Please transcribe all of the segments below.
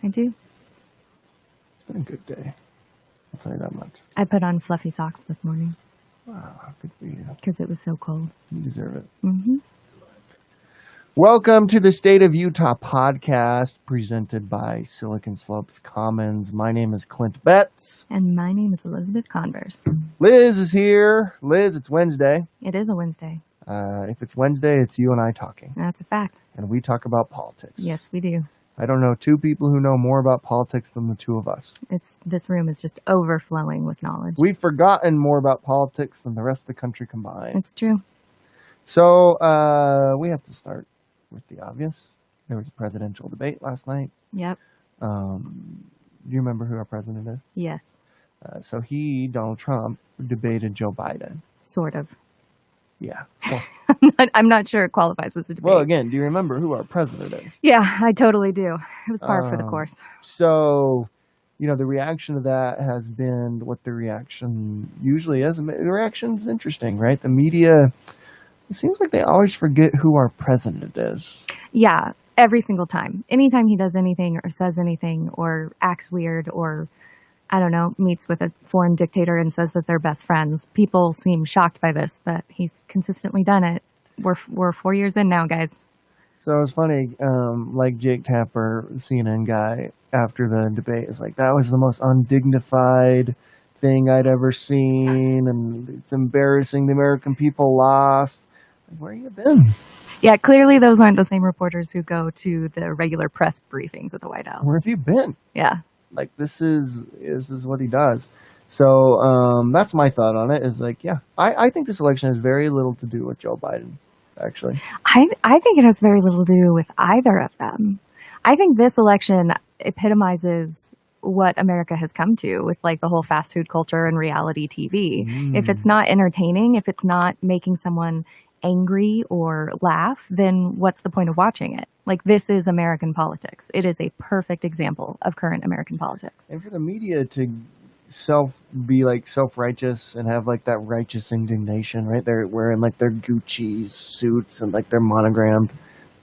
I do. It's been a good day. I'll tell you that much. I put on fluffy socks this morning. Wow, how good for you. Because it was so cold. You deserve it. Mm-hmm. Welcome to the State of Utah podcast presented by Silicon Slopes Commons. My name is Clint Betts. And my name is Elizabeth Converse. Liz is here. Liz, it's Wednesday. It is a Wednesday. If it's Wednesday, it's you and I talking. That's a fact. And we talk about politics. Yes, we do. I don't know two people who know more about politics than the two of us. This room is just overflowing with knowledge. We've forgotten more about politics than the rest of the country combined. It's true. So we have to start with the obvious. There was a presidential debate last night. Yep. Do you remember who our president is? Yes. So Donald Trump, debated Joe Biden. Sort of. Yeah. Well, I'm not sure it qualifies as a debate. well, again, do you remember who our president is? Yeah, I totally do. It was par for the course. So, the reaction to that has been what the reaction usually is. The reaction's interesting, right? The media, it seems like they always forget who our president is. Yeah, every single time. Anytime he does anything or says anything or acts weird or, I don't know, meets with a foreign dictator and says that they're best friends, people seem shocked by this, but he's consistently done it. We're 4 years in now, guys. So it was funny, like Jake Tapper, CNN guy, after the debate, is like, that was the most undignified thing I'd ever seen, and it's embarrassing the American people lost. Like, where you been? Yeah, clearly those aren't the same reporters who go to the regular press briefings at the White House. Where have you been? Yeah. Like, this is what he does. So that's my thought on it, is like, yeah, I think this election has very little to do with Joe Biden, actually. I think it has very little to do with either of them. I think this election epitomizes what America has come to with like the whole fast food culture and reality TV. If it's not entertaining, if it's not making someone angry or laugh, then what's the point of watching it? Like, this is American politics. It is a perfect example of current American politics. And for the media to be like self-righteous and have like that righteous indignation, right? They're wearing like their Gucci suits and like their monogrammed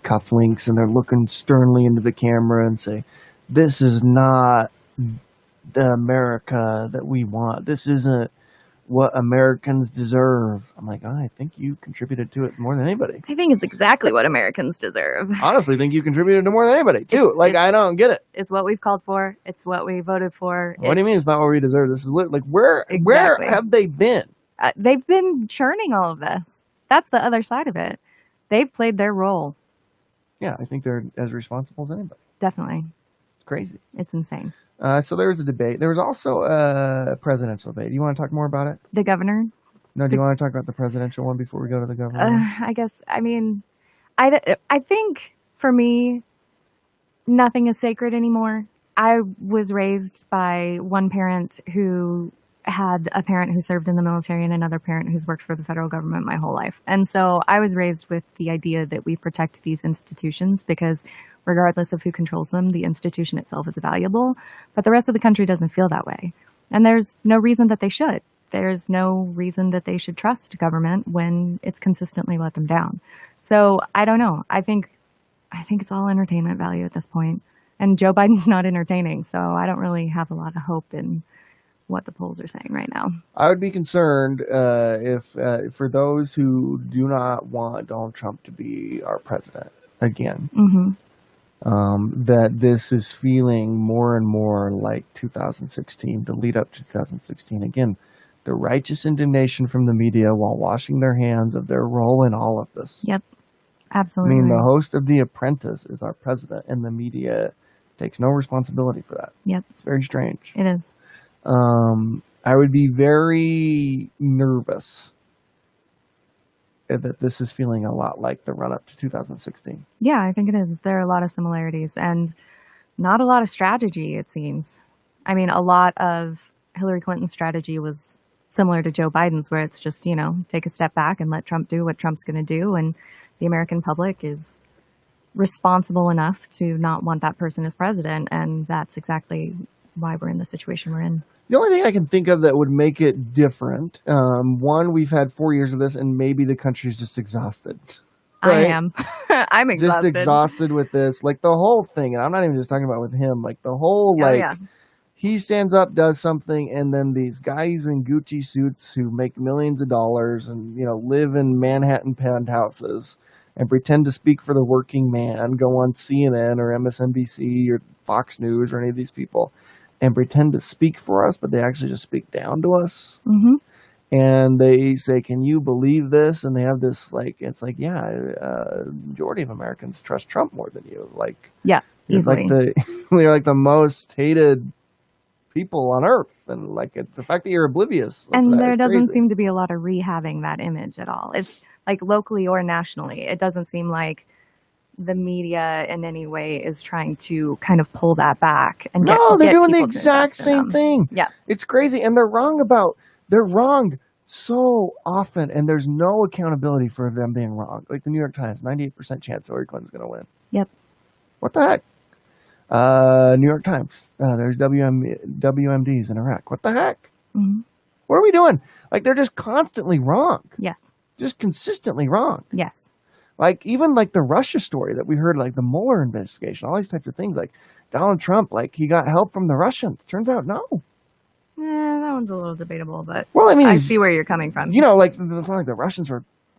cufflinks, and they're looking sternly into the camera and say, this is not the America that we want. This isn't what Americans deserve. I'm like, I think you contributed to it more than anybody. I think it's exactly what Americans deserve. Honestly, think you contributed to more than anybody, too. I don't get it. It's what we've called for. It's what we voted for. What do you mean it's not what we deserve? This is like, where have they been? They've been churning all of this. That's the other side of it. They've played their role. Yeah, I think they're as responsible as anybody. Definitely. It's crazy. It's insane. So there was a debate. There was also a presidential debate. Do you want to talk more about it? The governor? No, do you want to talk about the presidential one before we go to the governor? I think for me, nothing is sacred anymore. I was raised by one parent who had a parent who served in the military and another parent who's worked for the federal government my whole life. And so I was raised with the idea that we protect these institutions because regardless of who controls them, the institution itself is valuable. But the rest of the country doesn't feel that way. And there's no reason that they should. There's no reason that they should trust government when it's consistently let them down. So I don't know. I think it's all entertainment value at this point. And Joe Biden's not entertaining, so I don't really have a lot of hope in what the polls are saying right now. I would be concerned if for those who do not want Donald Trump to be our president again, that this is feeling more and more like 2016, the lead up to 2016. Again, the righteous indignation from the media while washing their hands of their role in all of this. Yep, absolutely. I mean, the host of The Apprentice is our president, and the media takes no responsibility for that. Yep. It's very strange. It is. I would be very nervous that this is feeling a lot like the run-up to 2016. Yeah, I think it is. There are a lot of similarities and not a lot of strategy, it seems. I mean, a lot of Hillary Clinton's strategy was similar to Joe Biden's, where it's just, take a step back and let Trump do what Trump's going to do. And the American public is responsible enough to not want that person as president. And that's exactly why we're in the situation we're in. The only thing I can think of that would make it different, one, we've had 4 years of this, and maybe the country's just exhausted. I right? am. I'm Just exhausted. exhausted with this, like the whole thing. And I'm not even just talking about with him, like the whole, Oh like, yeah. he stands up, does something, and then these guys in Gucci suits who make millions of dollars and, live in Manhattan penthouses and pretend to speak for the working man, go on CNN or MSNBC or Fox News or any of these people and pretend to speak for us, but they actually just speak down to us. Mm-hmm. And they say, "Can you believe this?" And they have this, like, it's like, yeah, majority of Americans trust Trump more than you. Like, Yeah, easily. We're like the most hated people on earth, and like the fact that you're oblivious of And that there is doesn't crazy. seem to be a lot of rehabbing that image at all. It's like locally or nationally. It doesn't seem like the media in any way is trying to kind of pull that back and get No, they're doing the people to exact invest in same them. thing. Yeah. It's crazy, and they're wrong so often, and there's no accountability for them being wrong. Like the New York Times, 98% chance Hillary Clinton's going to win. Yep. What the heck? New York Times, there's WMDs in Iraq. What the heck? Mm-hmm. What are we doing? Like, they're just constantly wrong. Yes. Just consistently wrong. Yes. Like, even like the Russia story that we heard, like the Mueller investigation, all these types of things, like Donald Trump, like he got help from the Russians. Turns out, no. That one's a little debatable, but Well, I mean, I see where you're coming from. like, it's not like the Russians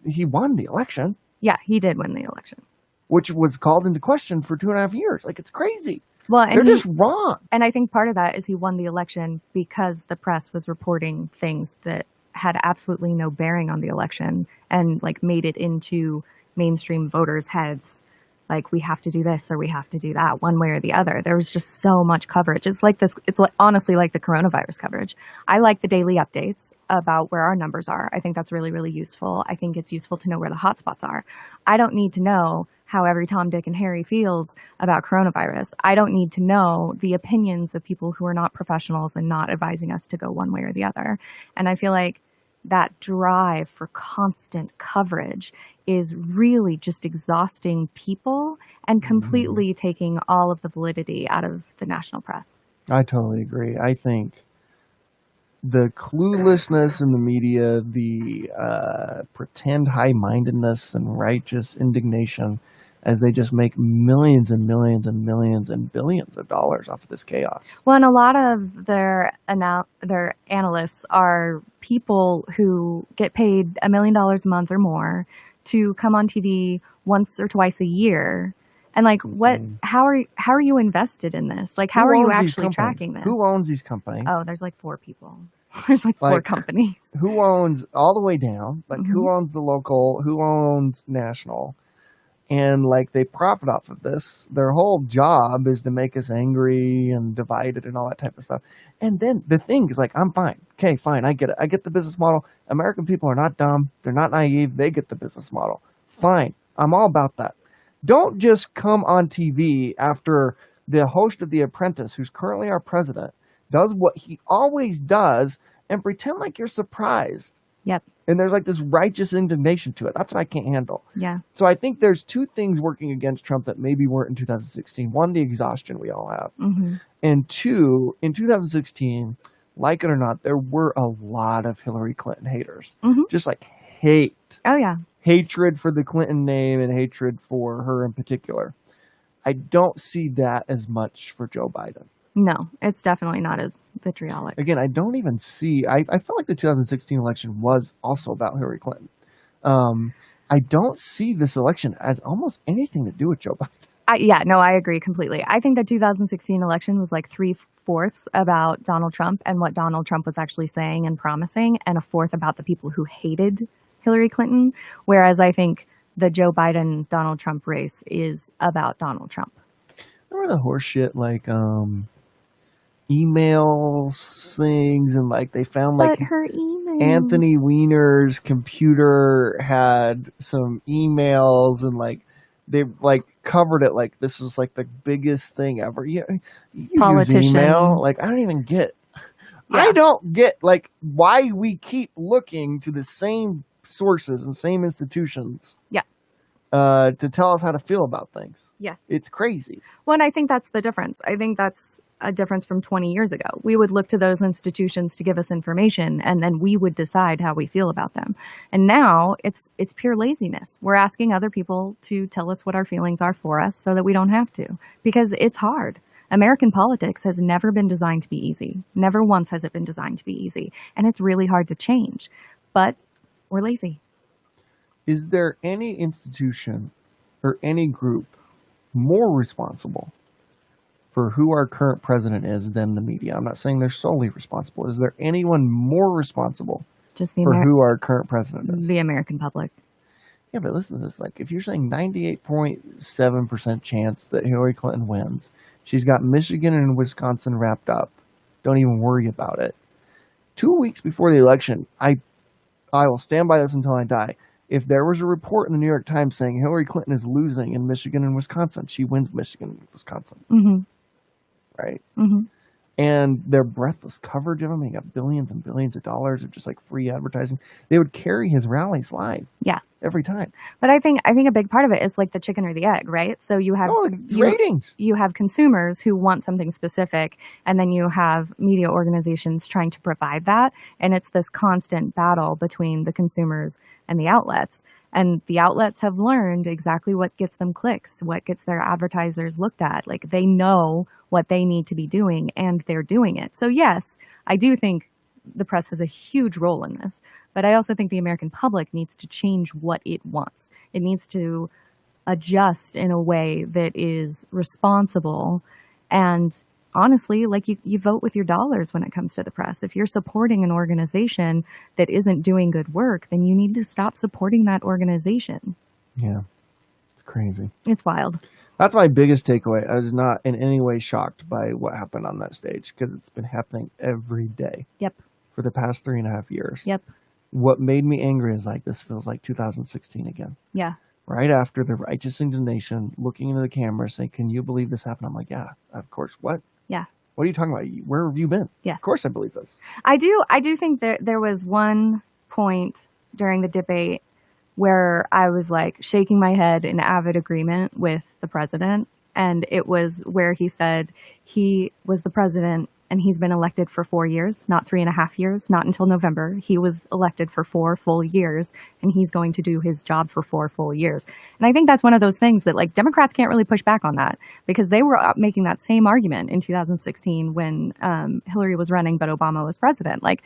he won the election, Yeah, he did win the election. which was called into question for 2.5 years. Like, it's crazy. Well, They're just wrong. And I think part of that is he won the election because the press was reporting things that had absolutely no bearing on the election and like made it into mainstream voters' heads. Like, we have to do this or we have to do that one way or the other. There was just so much coverage. It's like this. It's like, honestly like the coronavirus coverage. I like the daily updates about where our numbers are. I think that's really, really useful. I think it's useful to know where the hotspots are. I don't need to know how every Tom, Dick, and Harry feels about coronavirus. I don't need to know the opinions of people who are not professionals and not advising us to go one way or the other. And I feel like that drive for constant coverage is really just exhausting people and completely taking all of the validity out of the national press. I totally agree. I think the cluelessness in the media, the pretend high-mindedness and righteous indignation as they just make millions and millions and millions and billions of dollars off of this chaos. Well, and a lot of their analysts are people who get paid $1 million a month or more to come on TV once or twice a year. And like, how are you invested in this? Like, how are you actually tracking this? Who owns these companies? Oh, there's like 4 people. There's like 4 companies. Who owns all the way down? Like, who owns the local? Who owns national? And like, they profit off of this. Their whole job is to make us angry and divided and all that type of stuff. And then the thing is like, I'm fine. Okay, fine. I get it. I get the business model. American people are not dumb. They're not naive. They get the business model. Fine. I'm all about that. Don't just come on TV after the host of The Apprentice, who's currently our president, does what he always does and pretend like you're surprised. Yep. And there's like this righteous indignation to it. That's what I can't handle. Yeah. So I think there's 2 things working against Trump that maybe weren't in 2016. 1, the exhaustion we all have. Mm-hmm. And 2, in 2016, like it or not, there were a lot of Hillary Clinton haters. Mm-hmm. Just like hate. Oh, yeah. Hatred for the Clinton name and hatred for her in particular. I don't see that as much for Joe Biden. No, it's definitely not as vitriolic. Again, I don't even see... I felt like the 2016 election was also about Hillary Clinton. I don't see this election as almost anything to do with Joe Biden. I agree completely. I think the 2016 election was like 3/4 about Donald Trump and what Donald Trump was actually saying and promising, and 1/4 about the people who hated Hillary Clinton. Whereas I think the Joe Biden-Donald Trump race is about Donald Trump. Remember the horse shit, like, emails things, and like they found like her emails. Anthony Weiner's computer had some emails, and like they like covered it like this was like the biggest thing ever. You use email. Like, I don't even get. Yeah. I don't get like why we keep looking to the same sources and same institutions. Yeah. to tell us how to feel about things. Yes. It's crazy. Well, and I think that's the difference. I think that's a difference from 20 years ago. We would look to those institutions to give us information, and then we would decide how we feel about them. And now it's pure laziness. We're asking other people to tell us what our feelings are for us so that we don't have to, because it's hard. American politics has never been designed to be easy. Never once has it been designed to be easy. And it's really hard to change. But we're lazy. Is there any institution or any group more responsible for who our current president is than the media? I'm not saying they're solely responsible. Is there anyone more responsible Just for who our current president is? the American public. Yeah, but listen to this. Like, if you're saying 98.7% chance that Hillary Clinton wins, she's got Michigan and Wisconsin wrapped up. Don't even worry about it. 2 weeks before the election, I will stand by this until I die. If there was a report in the New York Times saying Hillary Clinton is losing in Michigan and Wisconsin, she wins Michigan and Wisconsin. Mm-hmm. Right? Mm-hmm. And their breathless coverage of him, he got billions and billions of dollars of just like free advertising. They would carry his rallies live. Yeah. Every time. But I think a big part of it is like the chicken or the egg, right? So you have ratings. You have consumers who want something specific, and then you have media organizations trying to provide that. And it's this constant battle between the consumers and the outlets. And the outlets have learned exactly what gets them clicks, what gets their advertisers looked at. Like, they know what they need to be doing, and they're doing it. So yes, I do think the press has a huge role in this, but I also think the American public needs to change what it wants. It needs to adjust in a way that is responsible. And honestly, like, you vote with your dollars when it comes to the press. If you're supporting an organization that isn't doing good work, then you need to stop supporting that organization. Yeah, it's crazy. It's wild. That's my biggest takeaway. I was not in any way shocked by what happened on that stage, because it's been happening every day. Yep. For the past 3.5 years. Yep. What made me angry is, like, this feels like 2016 again. Yeah. Right after the righteous indignation, looking into the camera, saying, "Can you believe this happened?" I'm like, "Yeah, of course." What? Yeah. What are you talking about? Where have you been? Yes. Of course I believe this. I do think there was one point during the debate where I was like shaking my head in avid agreement with the president. And it was where he said he was the president and he's been elected for 4 years, not 3.5 years, not until November. He was elected for 4 full years, and he's going to do his job for 4 full years. And I think that's one of those things that, like, Democrats can't really push back on that, because they were making that same argument in 2016 when Hillary was running, but Obama was president. Like,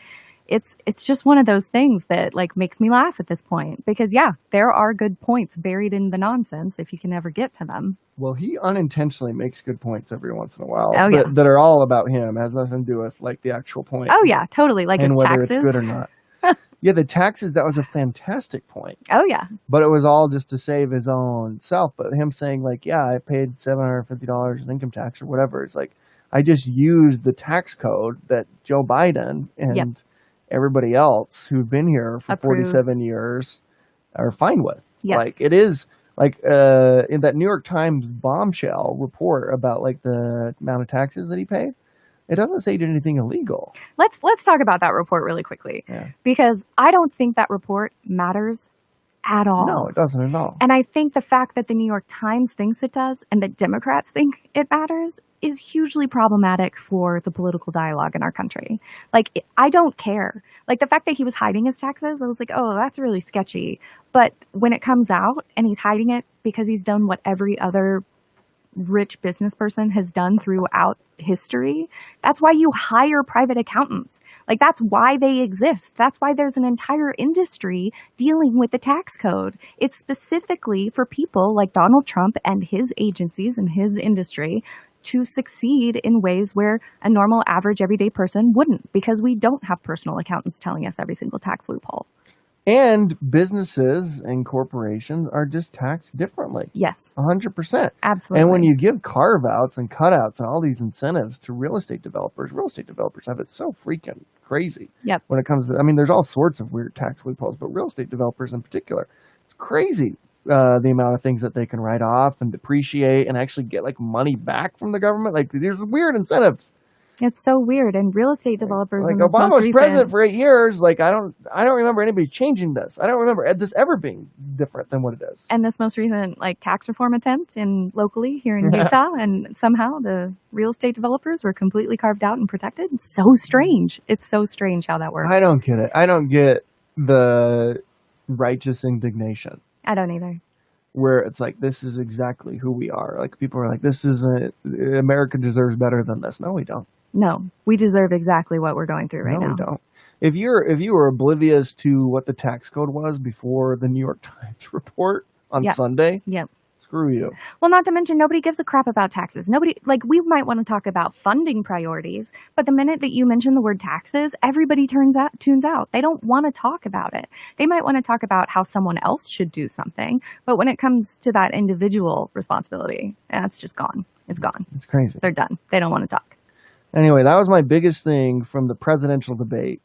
it's just one of those things that, like, makes me laugh at this point, because yeah, there are good points buried in the nonsense if you can ever get to them. Well, he unintentionally makes good points every once in a while. Oh, yeah. That are all about him. It has nothing to do with, like, the actual point. Oh yeah, totally. Like, and his whether taxes. it's good or not. Yeah, the taxes, that was a fantastic point. Oh yeah. But it was all just to save his own self. But him saying, like, yeah, I paid $750 in income tax or whatever. It's like, I just used the tax code that Joe Biden and Yep. everybody else who've been here for Approved. 47 years are fine with. Yes. Like, it is, like, in that New York Times bombshell report about, like, the amount of taxes that he paid, it doesn't say he did anything illegal. Let's talk about that report really quickly, because I don't think that report matters at all. No, it doesn't at all. And I think the fact that the New York Times thinks it does and that Democrats think it matters is hugely problematic for the political dialogue in our country. Like, I don't care. Like, the fact that he was hiding his taxes, I was like, oh, that's really sketchy. But when it comes out and he's hiding it because he's done what every other rich business person has done throughout history, that's why you hire private accountants. Like, that's why they exist. That's why there's an entire industry dealing with the tax code. It's specifically for people like Donald Trump and his agencies and his industry to succeed in ways where a normal, average, everyday person wouldn't, because we don't have personal accountants telling us every single tax loophole. And businesses and corporations are just taxed differently. Yes. 100%. Absolutely. And when you give carve-outs and cutouts and all these incentives to real estate developers have it so freaking crazy. Yep. When it comes to, I mean, there's all sorts of weird tax loopholes, but real estate developers in particular, it's crazy the amount of things that they can write off and depreciate and actually get, like, money back from the government. Like, there's weird incentives. It's so weird. And real estate developers Like in this Obama most was recent, president for 8 years. Like I don't remember anybody changing this. I don't remember this ever being different than what it is. and this most recent like tax reform attempt in locally here in Utah, and somehow the real estate developers were completely carved out and protected. It's so strange. It's so strange how that works. I don't get it. I don't get the righteous indignation I don't either. where it's like, this is exactly who we are. Like people are like, this isn't, America deserves better than this. No, we don't. No, we deserve exactly what we're going through right No, now. we don't. If you were oblivious to what the tax code was before the New York Times report on Sunday, Yep. screw you. Well, not to mention, nobody gives a crap about taxes. Nobody, like, we might want to talk about funding priorities, but the minute that you mention the word taxes, everybody tunes out. They don't want to talk about it. They might want to talk about how someone else should do something, but when it comes to that individual responsibility, that's just gone. It's gone. It's crazy. They're done. They don't want to talk. Anyway, that was my biggest thing from the presidential debate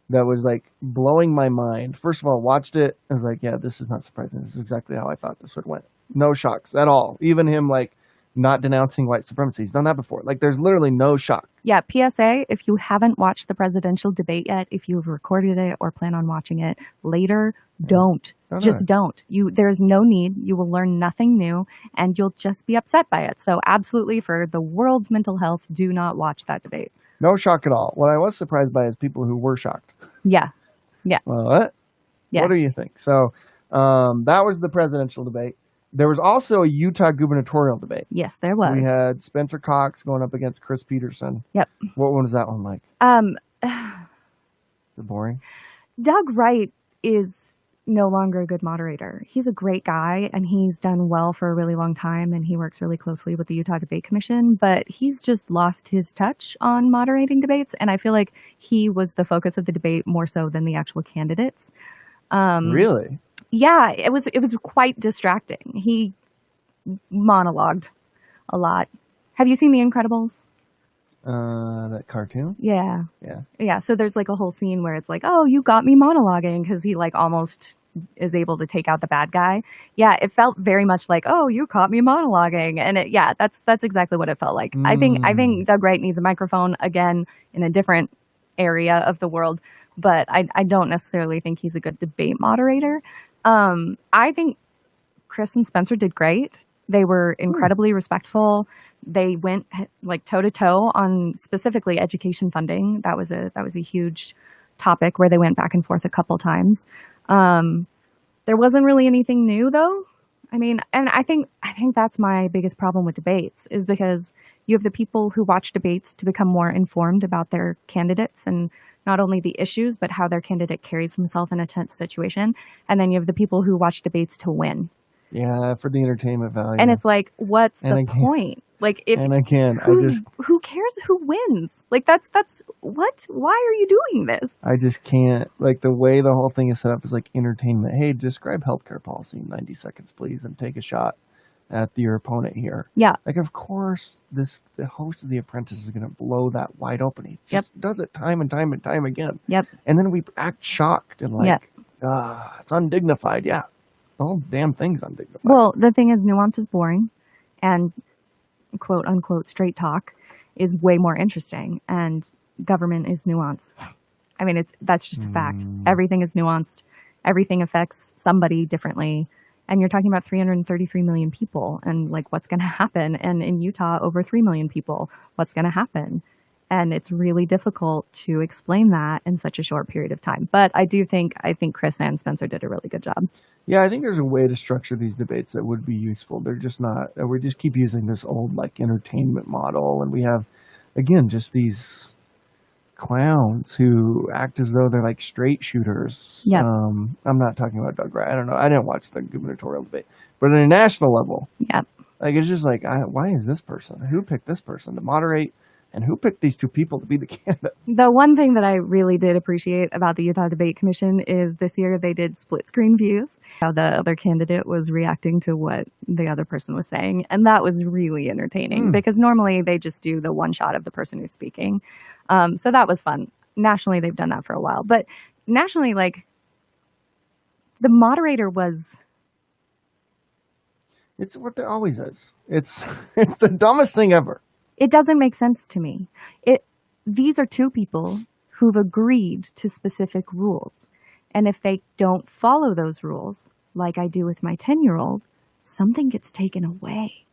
that was like blowing my mind. First of all, watched it. I was like, yeah, this is not surprising. This is exactly how I thought this would went. No shocks at all. Even him like not denouncing white supremacy. He's done that before. Like there's literally no shock. Yeah, PSA, if you haven't watched the presidential debate yet, if you've recorded it or plan on watching it later, don't. Just don't. There's no need. You will learn nothing new and you'll just be upset by it. So absolutely, for the world's mental health, do not watch that debate. No shock at all. What I was surprised by is people who were shocked. Yeah. Yeah. What? Yeah. What do you think? So that was the presidential debate. There was also a Utah gubernatorial debate. Yes, there was. We had Spencer Cox going up against Chris Peterson. Yep. What one was that one like? Boring. Doug Wright is no longer a good moderator. He's a great guy and he's done well for a really long time and he works really closely with the Utah Debate Commission, but he's just lost his touch on moderating debates. And I feel like he was the focus of the debate more so than the actual candidates. Really? Yeah, it was quite distracting. He monologued a lot. Have you seen The Incredibles? That cartoon? Yeah. Yeah. Yeah, so there's like a whole scene where it's like, oh, you got me monologuing because he like almost is able to take out the bad guy. Yeah, it felt very much like, oh, you caught me monologuing. And that's exactly what it felt like. I think Doug Wright needs a microphone again in a different area of the world, but I don't necessarily think he's a good debate moderator. I think Chris and Spencer did great. They were incredibly respectful. They went like toe to toe on specifically education funding. That was a huge topic where they went back and forth a couple times. There wasn't really anything new though. I mean, and I think that's my biggest problem with debates is because you have the people who watch debates to become more informed about their candidates and not only the issues, but how their candidate carries himself in a tense situation. And then you have the people who watch debates to win. Yeah, for the entertainment value. And it's like, what's the point? Like, who cares who wins? Like, that's what? Why are you doing this? I just can't. Like, the way the whole thing is set up is like entertainment. Hey, describe healthcare policy in 90 seconds, please, and take a shot at your opponent here. Yeah. Like, of course, the host of The Apprentice is going to blow that wide open. He just does it time and time and time again. Yep. And then we act shocked and like, it's undignified. Yeah. The whole damn thing's undignified. Well, the thing is, nuance is boring, and quote unquote straight talk is way more interesting, and government is nuance. I mean, that's just a fact. Everything is nuanced. Everything affects somebody differently. And you're talking about 333 million people and like what's going to happen. And in Utah, over 3 million people, what's going to happen? And it's really difficult to explain that in such a short period of time. But I think Chris and Spencer did a really good job. Yeah, I think there's a way to structure these debates that would be useful. They're just not. We just keep using this old like entertainment model, and we have, again, just these clowns who act as though they're like straight shooters. Yeah. I'm not talking about Doug Wright. I don't know. I didn't watch the gubernatorial debate, but at a national level, like it's just like, why is this person? Who picked this person to moderate? And who picked these two people to be the candidates? The one thing that I really did appreciate about the Utah Debate Commission is this year they did split screen views, how the other candidate was reacting to what the other person was saying. And that was really entertaining because normally they just do the one shot of the person who's speaking. So that was fun. Nationally, they've done that for a while. But nationally, like, the moderator was... It's what there always is. It's the dumbest thing ever. It doesn't make sense to me. These are two people who've agreed to specific rules. And if they don't follow those rules, like I do with my 10-year-old, something gets taken away.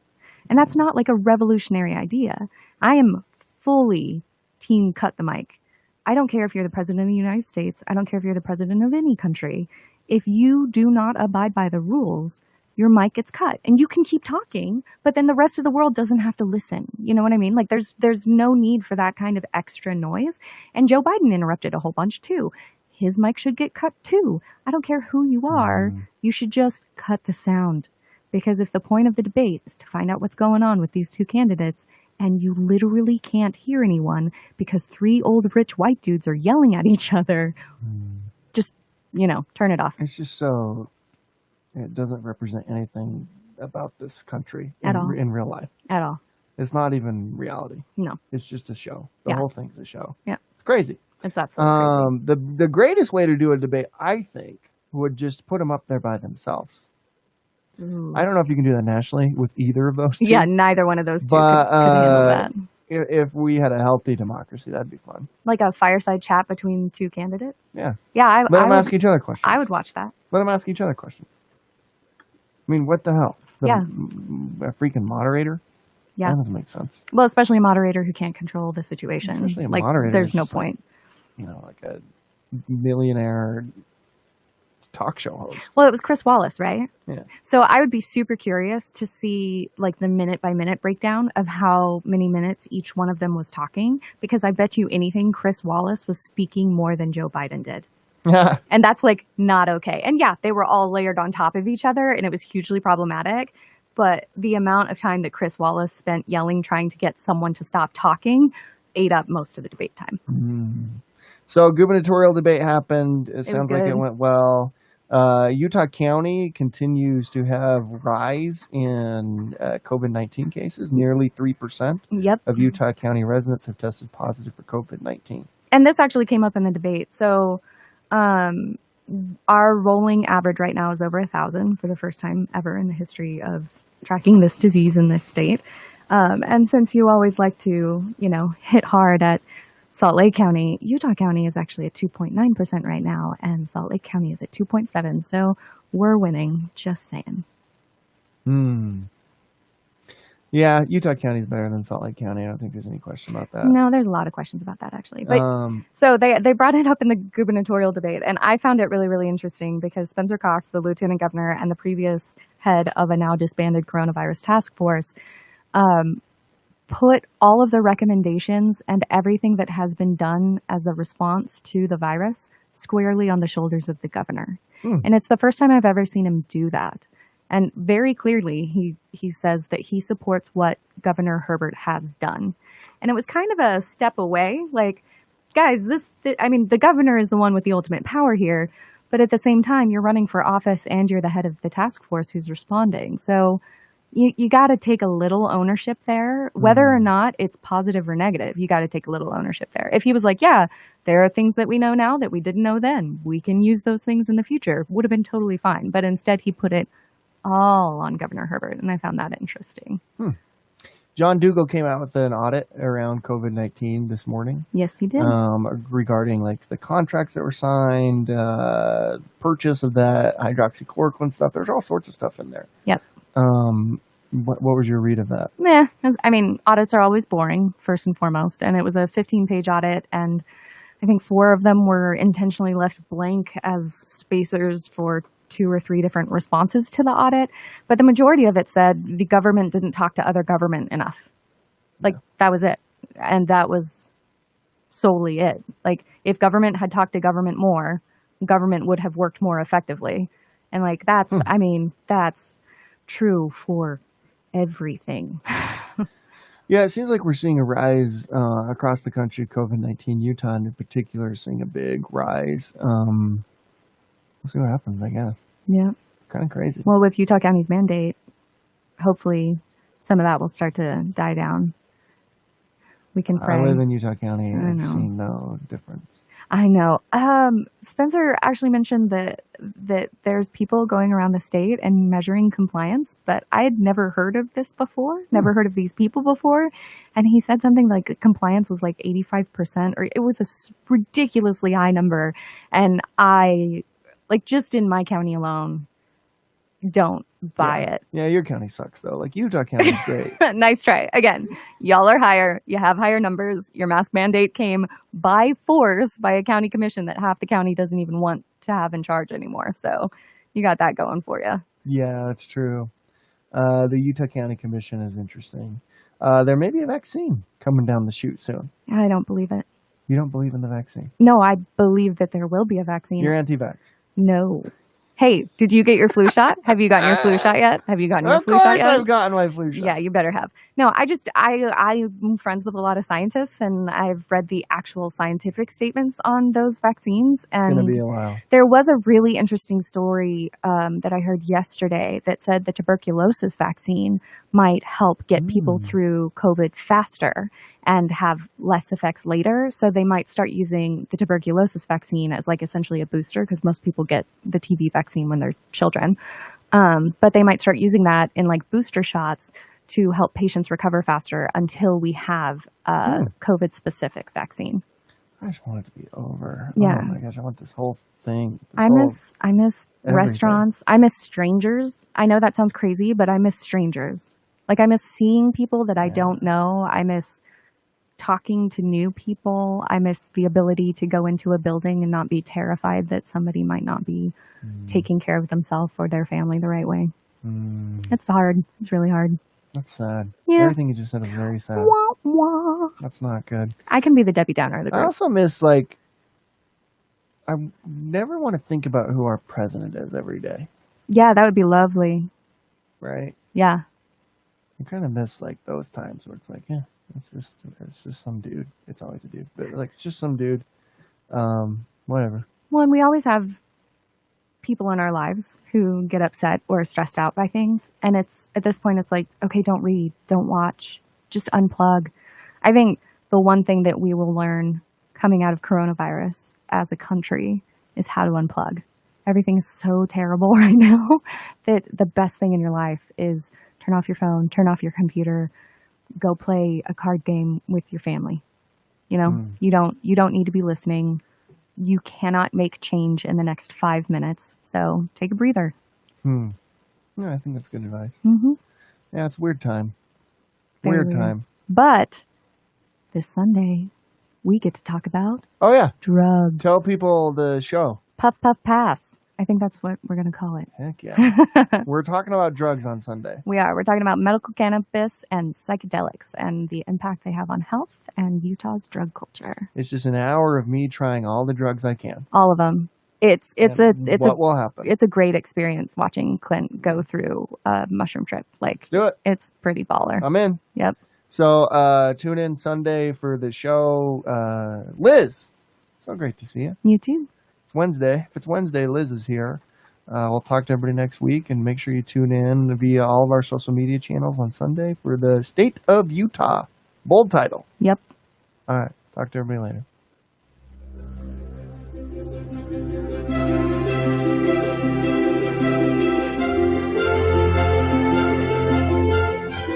And that's not like a revolutionary idea. I am fully team cut the mic. I don't care if you're the president of the United States. I don't care if you're the president of any country. If you do not abide by the rules, your mic gets cut. And you can keep talking, but then the rest of the world doesn't have to listen. You know what I mean? Like there's no need for that kind of extra noise. And Joe Biden interrupted a whole bunch too. His mic should get cut too. I don't care who you are. You should just cut the sound. Because if the point of the debate is to find out what's going on with these two candidates, and you literally can't hear anyone because 3 old rich white dudes are yelling at each other, just, turn it off. It's just so, it doesn't represent anything about this country At all. in real life. At all. It's not even reality. No. It's just a show. The whole thing's a show. Yeah. It's crazy. It's absolutely crazy. The greatest way to do a debate, I think, would just put them up there by themselves. Ooh. I don't know if you can do that nationally with either of those two. Yeah, neither one of those two could handle that. If we had a healthy democracy, that'd be fun. Like a fireside chat between two candidates? Yeah. Yeah, Let them ask each other questions. I would watch that. Let them ask each other questions. I mean, what the hell? A freaking moderator? Yeah. That doesn't make sense. Well, especially a moderator who can't control the situation. Especially a like, moderator. there's no point. Like a millionaire talk show host. Well, it was Chris Wallace, right? Yeah. So I would be super curious to see like the minute by minute breakdown of how many minutes each one of them was talking, because I bet you anything Chris Wallace was speaking more than Joe Biden did. And that's like not okay. And yeah, they were all layered on top of each other and it was hugely problematic. But the amount of time that Chris Wallace spent yelling, trying to get someone to stop talking, ate up most of the debate time. So gubernatorial debate happened. It sounds like good. it went well. Utah County continues to have rise in COVID-19 cases. Nearly 3% of Utah County residents have tested positive for COVID-19. And this actually came up in the debate. So our rolling average right now is over 1,000 for the first time ever in the history of tracking this disease in this state. And since you always like to, hit hard at Salt Lake County, Utah County is actually at 2.9% right now, and Salt Lake County is at 2.7%. So we're winning, just saying. Yeah, Utah County is better than Salt Lake County. I don't think there's any question about that. No, there's a lot of questions about that, actually. But so they brought it up in the gubernatorial debate, and I found it really, really interesting because Spencer Cox, the lieutenant governor and the previous head of a now disbanded coronavirus task force, put all of the recommendations and everything that has been done as a response to the virus squarely on the shoulders of the governor. And it's the first time I've ever seen him do that. And very clearly, he says that he supports what Governor Herbert has done. And it was kind of a step away. Like, guys, the governor is the one with the ultimate power here. But at the same time, you're running for office and you're the head of the task force who's responding. So you got to take a little ownership there, whether or not it's positive or negative. You got to take a little ownership there. If he was like, yeah, there are things that we know now that we didn't know then. We can use those things in the future. Would have been totally fine. But instead, he put it all on Governor Herbert, and I found that interesting. John Dougal came out with an audit around COVID-19 this morning. Yes, he did. Regarding like the contracts that were signed, purchase of that hydroxychloroquine stuff. There's all sorts of stuff in there. Yep. What was your read of that? Audits are always boring, first and foremost, and it was a 15-page audit, and I think 4 of them were intentionally left blank as spacers for 2 or 3 different responses to the audit. But the majority of it said the government didn't talk to other government enough. That was it. And that was solely it. Like, if government had talked to government more, government would have worked more effectively. And that's true for everything. Yeah, it seems like we're seeing a rise across the country. COVID-19, Utah in particular, is seeing a big rise. We'll see what happens, I guess. Yeah. It's kind of crazy. Well, with Utah County's mandate, hopefully some of that will start to die down. We can pray. I live in Utah County and I I've know. seen no difference. I know. Spencer actually mentioned that there's people going around the state and measuring compliance, but I had never heard of this before, never heard of these people before. And he said something like compliance was like 85%, or it was a ridiculously high number. And I, like, just in my county alone, don't buy it. Yeah, your county sucks though. Like Utah County's great. Nice try. Again, y'all are higher. You have higher numbers. Your mask mandate came by force by a county commission that half the county doesn't even want to have in charge anymore. So you got that going for you. Yeah, that's true. The Utah County Commission is interesting. There may be a vaccine coming down the chute soon. I don't believe it. You don't believe in the vaccine? No, I believe that there will be a vaccine. You're anti-vax. No. Hey, did you get your flu shot? Have you gotten your flu shot yet? Have you gotten your flu shot yet? Of course I've gotten my flu shot. Yeah, you better have. No, I'm friends with a lot of scientists, and I've read the actual scientific statements on those vaccines. It's And going to be a while. there was a really interesting story that I heard yesterday that said the tuberculosis vaccine might help get people through COVID faster and have less effects later. So they might start using the tuberculosis vaccine as like essentially a booster, because most people get the TB vaccine when they're children. But they might start using that in like booster shots to help patients recover faster until we have a COVID specific vaccine. I just want it to be over. Yeah. Oh my gosh, I want this whole thing. I miss restaurants. I miss strangers. I know that sounds crazy, but I miss strangers. Like I miss seeing people that I don't know. I miss talking to new people. I miss the ability to go into a building and not be terrified that somebody might not be taking care of themselves or their family the right way. It's hard. It's really hard. That's sad. Yeah. Everything you just said is very sad. Wah, wah. That's not good. I can be the Debbie Downer of the I group. also miss, like, I never want to think about who our president is every day, Yeah, that would be lovely. right? Yeah. I kind of miss, like, those times where it's like, yeah, it's just some dude. It's always a dude, but, like, it's just some dude. Whatever. Well, and we always have people in our lives who get upset or stressed out by things. And it's at this point, it's like, okay, don't read, don't watch, just unplug. I think the one thing that we will learn coming out of coronavirus as a country is how to unplug. Everything is so terrible right now that the best thing in your life is turn off your phone, turn off your computer, go play a card game with your family. You know, you don't need to be listening. You cannot make change in the next 5 minutes. So take a breather. Yeah, I think that's good advice. Mm-hmm. Yeah, it's weird time. Very Weird time. But this Sunday, we get to talk about Oh, yeah. drugs. Tell people the show. Puff, puff, pass. I think that's what we're going to call it. Heck yeah. We're talking about drugs on Sunday. We are. We're talking about medical cannabis and psychedelics and the impact they have on health and Utah's drug culture. It's just an hour of me trying all the drugs I can. All of them. What will happen? It's a great experience watching Clint go through a mushroom trip. Like, Let's do it. It's pretty baller. I'm in. Yep. So tune in Sunday for the show. Liz, so great to see you. You too. It's Wednesday. If it's Wednesday, Liz is here. We'll talk to everybody next week, and make sure you tune in via all of our social media channels on Sunday for the State of Utah. Bold title. Yep. All right. Talk to everybody later.